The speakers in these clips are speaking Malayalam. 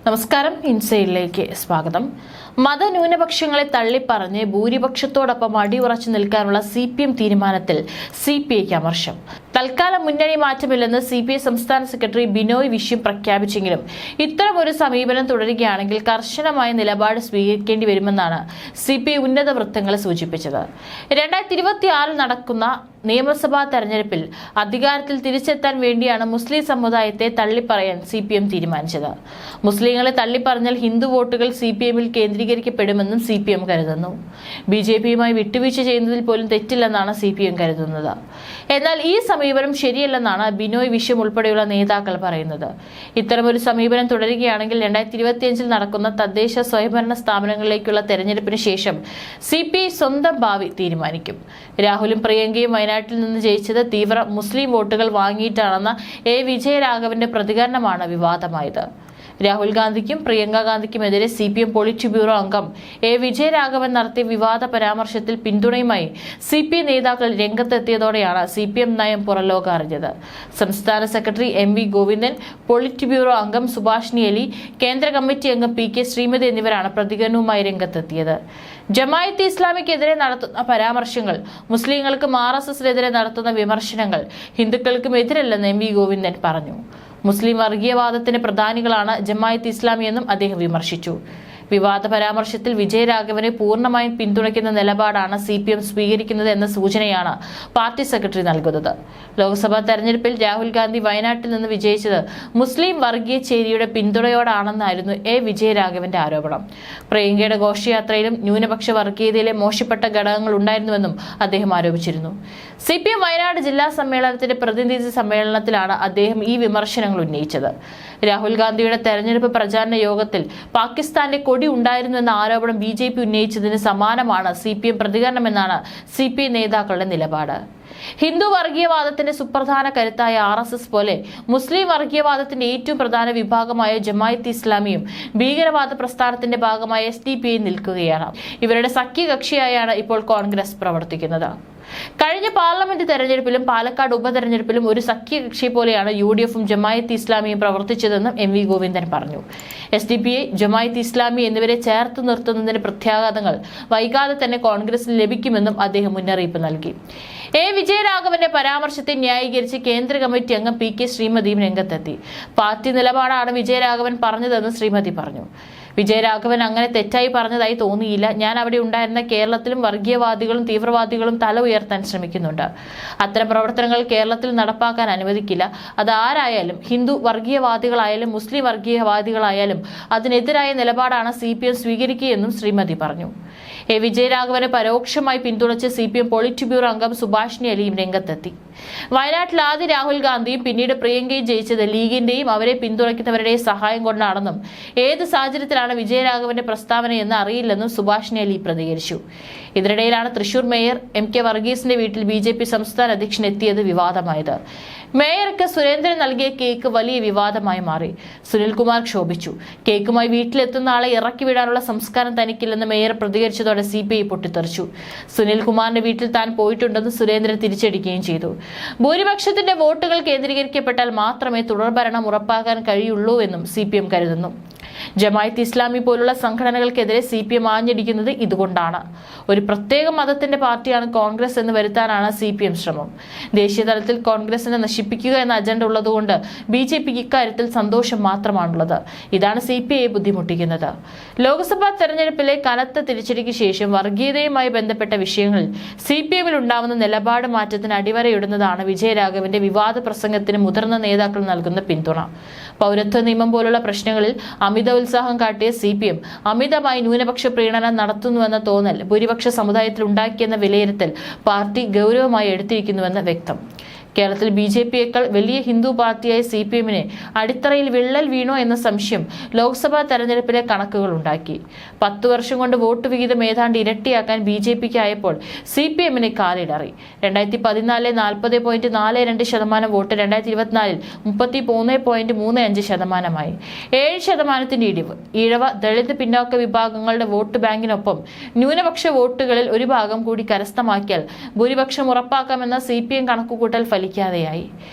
നമസ്കാരം. ഇൻസൈഡിലേക്ക് സ്വാഗതം. മതന്യൂനപക്ഷങ്ങളെ തള്ളിപ്പറഞ്ഞ് ഭൂരിപക്ഷത്തോടൊപ്പം അടിയുറച്ചു നിൽക്കാനുള്ള CPM തീരുമാനത്തിൽ CPIക്ക് അമർഷം. തൽക്കാലം മുന്നണി മാറ്റമില്ലെന്ന് CPI സംസ്ഥാന സെക്രട്ടറി ബിനോയ് വിശ്വം പ്രഖ്യാപിച്ചെങ്കിലും ഇത്തരമൊരു സമീപനം തുടരുകയാണെങ്കിൽ കർശനമായ നിലപാട് സ്വീകരിക്കേണ്ടി വരുമെന്നാണ് CPI ഉന്നത വൃത്തങ്ങളെ സൂചിപ്പിച്ചത്. 2026 നടക്കുന്ന നിയമസഭാ തെരഞ്ഞെടുപ്പിൽ അധികാരത്തിൽ തിരിച്ചെത്താൻ വേണ്ടിയാണ് മുസ്ലിം സമുദായത്തെ തള്ളിപ്പറയാൻ CPM തീരുമാനിച്ചത്. മുസ്ലിങ്ങളെ തള്ളിപ്പറഞ്ഞാൽ ഹിന്ദു വോട്ടുകൾ CPMൽ കേന്ദ്രീകരിക്കപ്പെടുമെന്നും CPM കരുതുന്നു. BJPയുമായി വിട്ടുവീഴ്ച ചെയ്യുന്നതിൽ പോലും തെറ്റില്ലെന്നാണ് CPM കരുതുന്നത്. എന്നാൽ ഈ സമീപനം ശരിയല്ലെന്നാണ് ബിനോയ് വിശ്വം ഉൾപ്പെടെയുള്ള നേതാക്കൾ പറയുന്നത്. ഇത്തരമൊരു സമീപനം തുടരുകയാണെങ്കിൽ 2025 നടക്കുന്ന തദ്ദേശ സ്വയംഭരണ സ്ഥാപനങ്ങളിലേക്കുള്ള തെരഞ്ഞെടുപ്പിന് ശേഷം CPI സ്വന്തം ഭാവി തീരുമാനിക്കും. രാഹുലും പ്രിയങ്കയും വയനാട്ടിൽ നിന്ന് ജയിച്ചത് തീവ്ര മുസ്ലിം വോട്ടുകൾ വാങ്ങിയിട്ടാണെന്ന വിജയരാഘവന്റെ പ്രതികരണമാണ് വിവാദമായത്. രാഹുൽ ഗാന്ധിക്കും പ്രിയങ്ക ഗാന്ധിക്കുമെതിരെ CPM പോളിറ്റ് ബ്യൂറോ അംഗം വിജയരാഘവൻ നടത്തിയ വിവാദ പരാമർശത്തിൽ പിന്തുണയുമായി CPI നേതാക്കൾ രംഗത്തെത്തിയതോടെയാണ് CPM നയം പുറംലോകം അറിഞ്ഞത്. സംസ്ഥാന secretary MV Govindan, polit bureau അംഗം സുഭാഷിണി അലി, കേന്ദ്ര കമ്മിറ്റി അംഗം PK ശ്രീമതി എന്നിവരാണ് പ്രതികരണവുമായി രംഗത്തെത്തിയത്. ജമാഅത്തെ ഇസ്ലാമിക്കെതിരെ നടത്തുന്ന പരാമർശങ്ങൾ, മുസ്ലിങ്ങൾക്കും RSSനെതിരെ നടത്തുന്ന വിമർശനങ്ങൾ ഹിന്ദുക്കൾക്കും എതിരല്ലെന്ന് MV ഗോവിന്ദൻ പറഞ്ഞു. മുസ്ലിം വർഗീയവാദത്തിന് പ്രധാനികളാണ് ജമാഅത്തെ ഇസ്ലാമി എന്നും അദ്ദേഹം വിമർശിച്ചു. വിവാദ പരാമർശത്തിൽ വിജയരാഘവനെ പൂർണ്ണമായും പിന്തുണയ്ക്കുന്ന നിലപാടാണ് CPM സ്വീകരിക്കുന്നത് എന്ന സൂചനയാണ് പാർട്ടി സെക്രട്ടറി നൽകുന്നത്. ലോക്സഭാ തെരഞ്ഞെടുപ്പിൽ രാഹുൽ ഗാന്ധി വയനാട്ടിൽ നിന്ന് വിജയിച്ചത് മുസ്ലിം വർഗീയ ചേരിയുടെ പിന്തുണയോടാണെന്നായിരുന്നു വിജയരാഘവന്റെ ആരോപണം. പ്രിയങ്കയുടെ ഘോഷയാത്രയിലും ന്യൂനപക്ഷ വർഗീയതയിലെ മോശപ്പെട്ട ഘടകങ്ങൾ ഉണ്ടായിരുന്നുവെന്നും അദ്ദേഹം ആരോപിച്ചിരുന്നു. CPM വയനാട് ജില്ലാ സമ്മേളനത്തിന്റെ പ്രതിനിധി സമ്മേളനത്തിലാണ് അദ്ദേഹം ഈ വിമർശനങ്ങൾ ഉന്നയിച്ചത്. രാഹുൽ ഗാന്ധിയുടെ തെരഞ്ഞെടുപ്പ് പ്രചാരണ യോഗത്തിൽ പാകിസ്ഥാന്റെ കൊടി ഉണ്ടായിരുന്നുവെന്ന ആരോപണം BJP ഉന്നയിച്ചതിന് സമാനമാണ് CPM പ്രതികരണമെന്നാണ് CPI നേതാക്കളുടെ നിലപാട്. ഹിന്ദു വർഗീയവാദത്തിന്റെ സുപ്രധാന കരുത്തായ RSS പോലെ മുസ്ലിം വർഗീയവാദത്തിന്റെ ഏറ്റവും പ്രധാന വിഭാഗമായ ജമാഅത്തെ ഇസ്ലാമിയും ഭീകരവാദ പ്രസ്ഥാനത്തിന്റെ ഭാഗമായ SDPI നിൽക്കുകയാണ്. ഇവരുടെ സഖ്യകക്ഷിയായാണ് ഇപ്പോൾ കോൺഗ്രസ് പ്രവർത്തിക്കുന്നത്. കഴിഞ്ഞ പാർലമെന്റ് തെരഞ്ഞെടുപ്പിലും പാലക്കാട് ഉപതെരഞ്ഞെടുപ്പിലും ഒരു സഖ്യകക്ഷി പോലെയാണ് UDFും ജമാഅത്തെ ഇസ്ലാമിയും പ്രവർത്തിച്ചതെന്നും MV ഗോവിന്ദൻ പറഞ്ഞു. SDPI, ജമാഅത്തെ ഇസ്ലാമി എന്നിവരെ ചേർത്ത് നിർത്തുന്നതിന്റെ പ്രത്യാഘാതങ്ങൾ വൈകാതെ തന്നെ കോൺഗ്രസിന് ലഭിക്കുമെന്നും അദ്ദേഹം മുന്നറിയിപ്പ് നൽകി. വിജയരാഘവന്റെ പരാമർശത്തെ ന്യായീകരിച്ച് കേന്ദ്ര കമ്മിറ്റി അംഗം PK ശ്രീമതിയും രംഗത്തെത്തി. പാർട്ടി നിലപാടാണ് വിജയരാഘവൻ പറഞ്ഞതെന്ന് ശ്രീമതി പറഞ്ഞു. വിജയരാഘവൻ അങ്ങനെ തെറ്റായി പറഞ്ഞതായി തോന്നിയില്ല. ഞാൻ അവിടെ ഉണ്ടായിരുന്ന കേരളത്തിലും വർഗീയവാദികളും തീവ്രവാദികളും തല ഉയർത്താൻ ശ്രമിക്കുന്നുണ്ട്. അത്തരം പ്രവർത്തനങ്ങൾ കേരളത്തിൽ നടപ്പാക്കാൻ അനുവദിക്കില്ല. അത് ആരായാലും, ഹിന്ദു വർഗീയവാദികളായാലും മുസ്ലിം വർഗീയവാദികളായാലും അതിനെതിരായ നിലപാടാണ് CPM സ്വീകരിക്കുകയെന്നും ശ്രീമതി പറഞ്ഞു. വിജയരാഘവനെ പരോക്ഷമായി പിന്തുണച്ച് CPM പോളിറ്റ് ബ്യൂറോ അംഗം സുഭാഷിണി അലിയും രംഗത്തെത്തി. വയനാട്ടിൽ ആദ്യം രാഹുൽ ഗാന്ധിയും പിന്നീട് പ്രിയങ്കയും ജയിച്ചത് ലീഗിന്റെയും അവരെ പിന്തുണയ്ക്കുന്നവരുടെയും സഹായം കൊണ്ടാണെന്നും ഏത് സാഹചര്യത്തിലാണ് വിജയരാഘവന്റെ പ്രസ്താവനയെന്ന് അറിയില്ലെന്നും സുഭാഷിണി അലി പ്രതികരിച്ചു. ഇതിനിടയിലാണ് തൃശൂർ മേയർ MK വർഗീസിന്റെ വീട്ടിൽ BJP സംസ്ഥാന അധ്യക്ഷൻ എത്തിയത് വിവാദമായത്. മേയർക്ക് സുരേന്ദ്രൻ നൽകിയ കേക്ക് വലിയ വിവാദമായി മാറി. സുനിൽകുമാർ ക്ഷോഭിച്ചു. കേക്കുമായി വീട്ടിലെത്തുന്ന ആളെ ഇറക്കി വിടാനുള്ള സംസ്കാരം തനിക്കില്ലെന്ന് മേയർ പ്രതികരിച്ചതോടെ CPI പൊട്ടിത്തെറിച്ചു. സുനിൽകുമാറിന്റെ വീട്ടിൽ താൻ പോയിട്ടുണ്ടെന്ന് സുരേന്ദ്രൻ തിരിച്ചടിക്കുകയും ചെയ്തു. ഭൂരിപക്ഷത്തിന്റെ വോട്ടുകൾ കേന്ദ്രീകരിക്കപ്പെട്ടാൽ മാത്രമേ തുടർഭരണം ഉറപ്പാക്കാൻ കഴിയുള്ളൂ എന്നും CPM കരുതുന്നു. ജമാഅത്തെ ഇസ്ലാമി പോലുള്ള സംഘടനകൾക്കെതിരെ CPM ആഞ്ഞടിക്കുന്നത് ഇതുകൊണ്ടാണ്. ഒരു പ്രത്യേക മതത്തിന്റെ പാർട്ടിയാണ് കോൺഗ്രസ് എന്ന് വരുത്താനാണ് CPM ശ്രമം. ദേശീയ തലത്തിൽ കോൺഗ്രസിനെ നശിപ്പിക്കുക എന്ന അജണ്ട ഉള്ളതുകൊണ്ട് BJPക്ക് ഇക്കാര്യത്തിൽ സന്തോഷം മാത്രമാണുള്ളത്. ഇതാണ് CPIയെ ബുദ്ധിമുട്ടിക്കുന്നത്. ലോക്സഭാ തെരഞ്ഞെടുപ്പിലെ കനത്ത തിരിച്ചടിക്ക് ശേഷം വർഗീയതയുമായി ബന്ധപ്പെട്ട വിഷയങ്ങളിൽ CPMൽ ഉണ്ടാവുന്ന നിലപാട് മാറ്റത്തിന് അടിവരയിടുന്നതാണ് വിജയരാഘവന്റെ വിവാദ പ്രസംഗത്തിന് മുതിർന്ന നേതാക്കൾ നൽകുന്ന പിന്തുണ. പൗരത്വ നിയമം പോലുള്ള പ്രശ്നങ്ങളിൽ അമിത ഉത്സാഹം കാട്ടിയ CPM അമിതമായി ന്യൂനപക്ഷ പ്രീണനം നടത്തുന്നുവെന്ന തോന്നൽ ഭൂരിപക്ഷ സമുദായത്തിൽ ഉണ്ടാക്കിയെന്ന വിലയിരുത്തൽ പാർട്ടി ഗൗരവമായി എടുത്തിരിക്കുന്നുവെന്ന് വ്യക്തം. കേരളത്തിൽ BJPയേക്കാൾ വലിയ ഹിന്ദു പാർട്ടിയായ CPMനെ അടിത്തറയിൽ വിള്ളൽ വീണോ എന്ന സംശയം ലോക്സഭാ തെരഞ്ഞെടുപ്പിലെ കണക്കുകൾ ഉണ്ടാക്കി. 10 വർഷം കൊണ്ട് വോട്ട് വിഹിതം ഏതാണ്ട് ഇരട്ടിയാക്കാൻ BJPക്ക് ആയപ്പോൾ CPMനെ കാലിടറി. 2014 40.42% വോട്ട് 2024 33.35%. 7% ഇടിവ്. ഈഴവ, ദളിത്, പിന്നോക്ക വിഭാഗങ്ങളുടെ വോട്ട് ബാങ്കിനൊപ്പം ന്യൂനപക്ഷ വോട്ടുകളിൽ ഒരു ഭാഗം കൂടി കരസ്ഥമാക്കിയാൽ ഭൂരിപക്ഷം ഉറപ്പാക്കാമെന്ന CPM കണക്കുകൂട്ടൽ ഫലിക്കും. ഫലിക്കാതെയായി.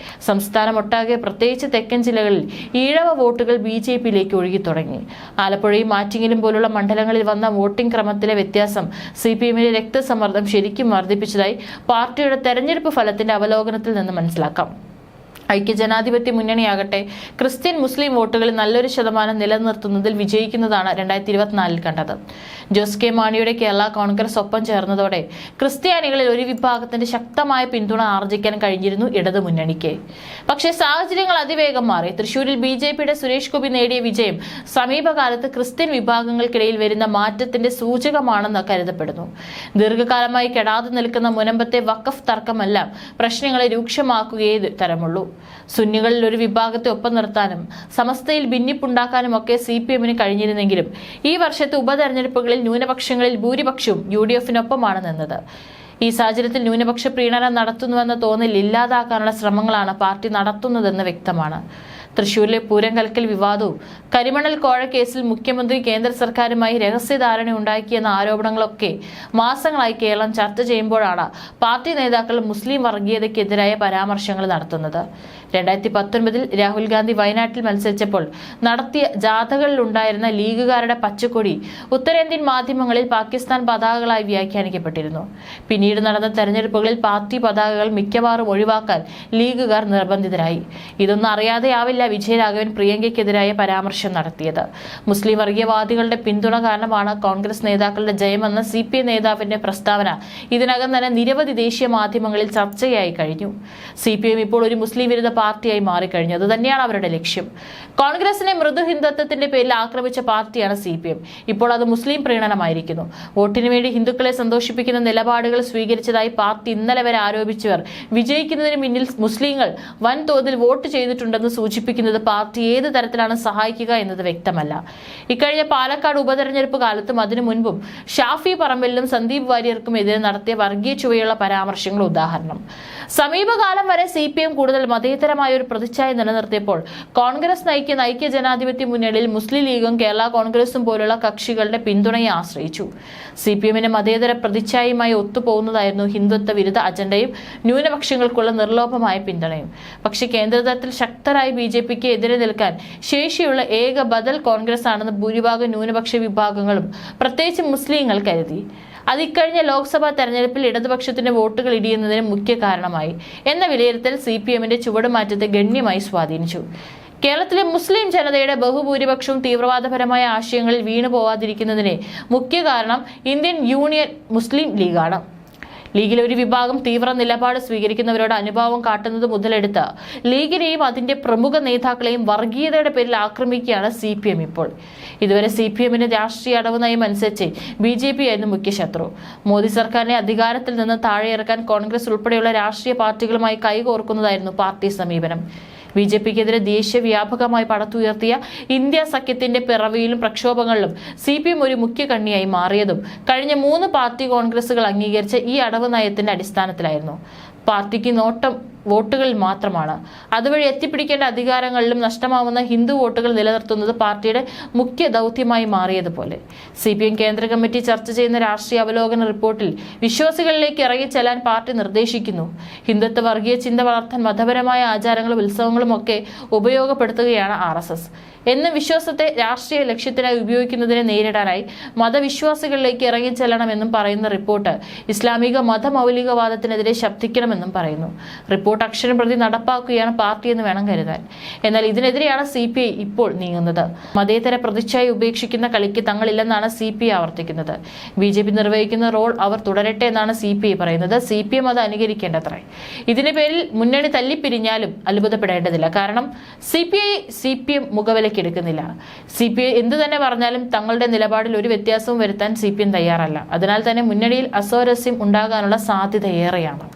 സംസ്ഥാനമൊട്ടാകെ പ്രത്യേകിച്ച് തെക്കൻ ജില്ലകളിൽ ഈഴവ വോട്ടുകൾ BJPയിലേക്ക് ഒഴുകിത്തുടങ്ങി. ആലപ്പുഴയും ആറ്റിങ്ങലും പോലുള്ള മണ്ഡലങ്ങളിൽ വന്ന വോട്ടിംഗ് ക്രമത്തിലെ വ്യത്യാസം CPMന്റെ രക്തസമ്മർദ്ദം ശരിക്കും വർദ്ധിപ്പിച്ചതായി പാർട്ടിയുടെ തെരഞ്ഞെടുപ്പ് ഫലത്തിന്റെ അവലോകനത്തിൽ നിന്ന് മനസ്സിലാക്കാം. ഐക്യജനാധിപത്യ മുന്നണിയാകട്ടെ ക്രിസ്ത്യൻ മുസ്ലിം വോട്ടുകളിൽ നല്ലൊരു ശതമാനം നിലനിർത്തുന്നതിൽ വിജയിക്കുന്നതാണ് 2024 കണ്ടത്. ജോസ് കെ മാണിയുടെ കേരള കോൺഗ്രസ് ഒപ്പം ചേർന്നതോടെ ക്രിസ്ത്യാനികളിൽ ഒരു വിഭാഗത്തിന്റെ ശക്തമായ പിന്തുണ ആർജിക്കാൻ കഴിഞ്ഞിരുന്നു ഇടതു മുന്നണിക്ക്. പക്ഷേ സാഹചര്യങ്ങൾ അതിവേഗം മാറി. തൃശൂരിൽ BJPയുടെ സുരേഷ് ഗോപി നേടിയ വിജയം സമീപകാലത്ത് ക്രിസ്ത്യൻ വിഭാഗങ്ങൾക്കിടയിൽ വരുന്ന മാറ്റത്തിന്റെ സൂചകമാണെന്ന് കരുതപ്പെടുന്നു. ദീർഘകാലമായി കെടാതെ നിൽക്കുന്ന മുനമ്പത്തെ വഖഫ് തർക്കമെല്ലാം പ്രശ്നങ്ങളെ രൂക്ഷമാക്കുകയേ തരമുള്ളൂ. സുന്നികളിൽ ഒരു വിഭാഗത്തെ ഒപ്പം നിർത്താനും സമസ്തയിൽ ഭിന്നിപ്പുണ്ടാക്കാനും ഒക്കെ CPMന് കഴിഞ്ഞിരുന്നെങ്കിലും ഈ വർഷത്തെ ഉപതെരഞ്ഞെടുപ്പുകളിൽ ന്യൂനപക്ഷങ്ങളിൽ ഭൂരിപക്ഷവും UDFനൊപ്പമാണ് നിന്നത്. ഈ സാഹചര്യത്തിൽ ന്യൂനപക്ഷ പ്രീണനം നടത്തുന്നുവെന്ന തോന്നൽ ഇല്ലാതാക്കാനുള്ള ശ്രമങ്ങളാണ് പാർട്ടി നടത്തുന്നതെന്ന് വ്യക്തമാണ്. തൃശൂരിലെ പൂരം കലക്കൽ വിവാദവും കരിമണൽ കോഴ കേസിൽ മുഖ്യമന്ത്രി കേന്ദ്ര സർക്കാരുമായി രഹസ്യധാരണ ഉണ്ടാക്കിയെന്ന ആരോപണങ്ങളൊക്കെ മാസങ്ങളായി കേരളം ചർച്ച ചെയ്യുമ്പോഴാണ് പാർട്ടി നേതാക്കൾ മുസ്ലിം വർഗീയതയ്ക്കെതിരായ പരാമർശങ്ങൾ നടത്തുന്നത്. 2019 രാഹുൽ ഗാന്ധി വയനാട്ടിൽ മത്സരിച്ചപ്പോൾ നടത്തിയ ജാഥകളിലുണ്ടായിരുന്ന ലീഗുകാരുടെ പച്ചക്കൊടി ഉത്തരേന്ത്യൻ മാധ്യമങ്ങളിൽ പാകിസ്ഥാൻ പതാകകളായി വ്യാഖ്യാനിക്കപ്പെട്ടിരുന്നു. പിന്നീട് നടന്ന തെരഞ്ഞെടുപ്പുകളിൽ പാർട്ടി പതാകകൾ മിക്കവാറും ഒഴിവാക്കാൻ ലീഗുകാർ നിർബന്ധിതരായി. ഇതൊന്നും അറിയാതെയാവില്ല വിജയരാഘവൻ പ്രിയങ്കയ്ക്കെതിരായ പരാമർശം നടത്തിയത്. മുസ്ലിം വർഗീയവാദികളുടെ പിന്തുണ കാരണമാണ് കോൺഗ്രസ് നേതാക്കളുടെ ജയമെന്ന CPM നേതാവിന്റെ പ്രസ്താവന ഇതിനകം തന്നെ നിരവധി ദേശീയ മാധ്യമങ്ങളിൽ ചർച്ചയായി കഴിഞ്ഞു. CPM ഇപ്പോൾ ഒരു മുസ്ലിം വിരുദ്ധ പാർട്ടിയായി മാറിക്കഴിഞ്ഞു. അത് തന്നെയാണ് അവരുടെ ലക്ഷ്യം. കോൺഗ്രസിനെ മൃദു ഹിന്ദുത്വത്തിന്റെ പേരിൽ ആക്രമിച്ച പാർട്ടിയാണ് CPM. ഇപ്പോൾ അത് മുസ്ലിം പ്രീണനമായിരിക്കുന്നു. വോട്ടിനു വേണ്ടി ഹിന്ദുക്കളെ സന്തോഷിപ്പിക്കുന്ന നിലപാടുകൾ സ്വീകരിച്ചതായി പാർട്ടി ഇന്നലെ വരെ ആരോപിച്ചവർ വിജയിക്കുന്നതിന് പിന്നിൽ മുസ്ലിങ്ങൾ വൻതോതിൽ വോട്ട് ചെയ്തിട്ടുണ്ടെന്ന് സൂചിപ്പിക്കുന്നത് പാർട്ടി ഏത് തരത്തിലാണ് സഹായിക്കുക എന്നത് വ്യക്തമല്ല. ഇക്കഴിഞ്ഞ പാലക്കാട് ഉപതെരഞ്ഞെടുപ്പ് കാലത്തും അതിനു മുൻപും ഷാഫി പറമ്പലിനും സന്ദീപ് വാര്യർക്കും എതിരെ നടത്തിയ വർഗീയ ചുവയുള്ള പരാമർശങ്ങൾ ഉദാഹരണം. സമീപകാലം വരെ CPM കൂടുതൽ മതേതരമായ ഒരു പ്രതിച്ഛായ നിലനിർത്തിയപ്പോൾ കോൺഗ്രസ് നയിക്കുന്ന ഐക്യജനാധിപത്യ മുന്നണിയിൽ മുസ്ലിം ലീഗും കേരള കോൺഗ്രസും പോലുള്ള കക്ഷികളുടെ പിന്തുണയെ ആശ്രയിച്ചു. CPMന്റെ മതേതര പ്രതിച്ഛായയുമായി ഒത്തുപോകുന്നതായിരുന്നു ഹിന്ദുത്വ വിരുദ്ധ അജണ്ടയും ന്യൂനപക്ഷങ്ങൾക്കുള്ള നിർലോഭമായ പിന്തുണയും. പക്ഷേ കേന്ദ്രതലത്തിൽ ശക്തരായ BJPക്ക് എതിരെ നിൽക്കാൻ ശേഷിയുള്ള ഏക ബദൽ കോൺഗ്രസ് ആണെന്ന് ഭൂരിഭാഗം ന്യൂനപക്ഷ വിഭാഗങ്ങളും പ്രത്യേകിച്ച് മുസ്ലിങ്ങൾ കരുതി. അത് ഇക്കഴിഞ്ഞ ലോക്സഭാ തെരഞ്ഞെടുപ്പിൽ ഇടതുപക്ഷത്തിന്റെ വോട്ടുകൾ ഇടിയുന്നതിന് മുഖ്യ കാരണമായി എന്ന വിലയിരുത്തൽ CPMന്റെ ചുവടുമാറ്റത്തെ ഗണ്യമായി സ്വാധീനിച്ചു. കേരളത്തിലെ മുസ്ലിം ജനതയുടെ ബഹുഭൂരിപക്ഷവും തീവ്രവാദപരമായ ആശയങ്ങളിൽ വീണു പോവാതിരിക്കുന്നതിന് മുഖ്യ കാരണം ഇന്ത്യൻ യൂണിയൻ മുസ്ലിം ലീഗാണ്. ലീഗിലെ ഒരു വിഭാഗം തീവ്ര നിലപാട് സ്വീകരിക്കുന്നവരോട് അനുഭാവം കാട്ടുന്നത് മുതലെടുത്ത് ലീഗിനെയും അതിന്റെ പ്രമുഖ നേതാക്കളെയും വർഗീയതയുടെ പേരിൽ ആക്രമിക്കുകയാണ് CPM ഇപ്പോൾ. ഇതുവരെ CPMന്റെ രാഷ്ട്രീയ അടവ് നയം അനുസരിച്ച് BJP ആയിരുന്നു മുഖ്യ ശത്രു. മോദി സർക്കാരിനെ അധികാരത്തിൽ നിന്ന് താഴെയിറക്കാൻ കോൺഗ്രസ് ഉൾപ്പെടെയുള്ള രാഷ്ട്രീയ പാർട്ടികളുമായി കൈകോർക്കുന്നതായിരുന്നു പാർട്ടി സമീപനം. BJPക്കെതിരെ ദേശീയവ്യാപകമായി പടത്തുയർത്തിയ ഇന്ത്യ സഖ്യത്തിന്റെ പിറവിയിലും പ്രക്ഷോഭങ്ങളിലും CPM ഒരു മുഖ്യ കണ്ണിയായി മാറിയതും കഴിഞ്ഞ 3 പാർട്ടി കോൺഗ്രസുകൾ അംഗീകരിച്ച ഈ അടവ് നയത്തിന്റെ അടിസ്ഥാനത്തിലായിരുന്നു. പാർട്ടിക്ക് നോട്ടം വോട്ടുകളിൽ മാത്രമാണ്. അതുവഴി എത്തിപ്പിടിക്കേണ്ട അധികാരങ്ങളിലും നഷ്ടമാവുന്ന ഹിന്ദു വോട്ടുകൾ നിലനിർത്തുന്നത് പാർട്ടിയുടെ മുഖ്യ ദൗത്യമായി മാറിയതുപോലെ. CPM കേന്ദ്ര കമ്മിറ്റി ചർച്ച ചെയ്യുന്ന രാഷ്ട്രീയ അവലോകന റിപ്പോർട്ടിൽ വിശ്വാസികളിലേക്ക് ഇറങ്ങിച്ചെല്ലാൻ പാർട്ടി നിർദ്ദേശിക്കുന്നു. ഹിന്ദുത്വ വർഗീയ ചിന്ത വളർത്താൻ മതപരമായ ആചാരങ്ങളും ഉത്സവങ്ങളും ഒക്കെ ഉപയോഗപ്പെടുത്തുകയാണ് RSS. എന്നും വിശ്വാസത്തെ രാഷ്ട്രീയ ലക്ഷ്യത്തിനായി ഉപയോഗിക്കുന്നതിനെ നേരിടാനായി മതവിശ്വാസികളിലേക്ക് ഇറങ്ങിച്ചെല്ലണമെന്നും പറയുന്ന റിപ്പോർട്ട് ഇസ്ലാമിക മതമൗലികവാദത്തിനെതിരെ ശബ്ദിക്കണമെന്നും പറയുന്നു. റിപ്പോർട്ട് അക്ഷരം പ്രതി നടപ്പാക്കുകയാണ് പാർട്ടി എന്ന് വേണം കരുതാൻ. എന്നാൽ ഇതിനെതിരെയാണ് CPI ഇപ്പോൾ നീങ്ങുന്നത്. മതേതര പ്രതിച്ഛായ ഉപേക്ഷിക്കുന്ന കളിക്ക് തങ്ങളില്ലെന്നാണ് CPI ആവർത്തിക്കുന്നത്. BJP നിർവഹിക്കുന്ന റോൾ അവർ തുടരട്ടെ എന്നാണ് CPI പറയുന്നത്. CPM അത് അനുകരിക്കേണ്ടത്രേ. ഇതിന്റെ പേരിൽ മുന്നണി തല്ലിപ്പിരിഞ്ഞാലും അത്ഭുതപ്പെടേണ്ടതില്ല. കാരണം CPM മുഖവിലയ്ക്ക് എടുക്കുന്നില്ല. CPI എന്തു തന്നെ പറഞ്ഞാലും തങ്ങളുടെ നിലപാടിൽ ഒരു വ്യത്യാസവും വരുത്താൻ CPM തയ്യാറല്ല. അതിനാൽ തന്നെ മുന്നണിയിൽ അസ്വാരസ്യം ഉണ്ടാകാനുള്ള സാധ്യത ഏറെയാണ്.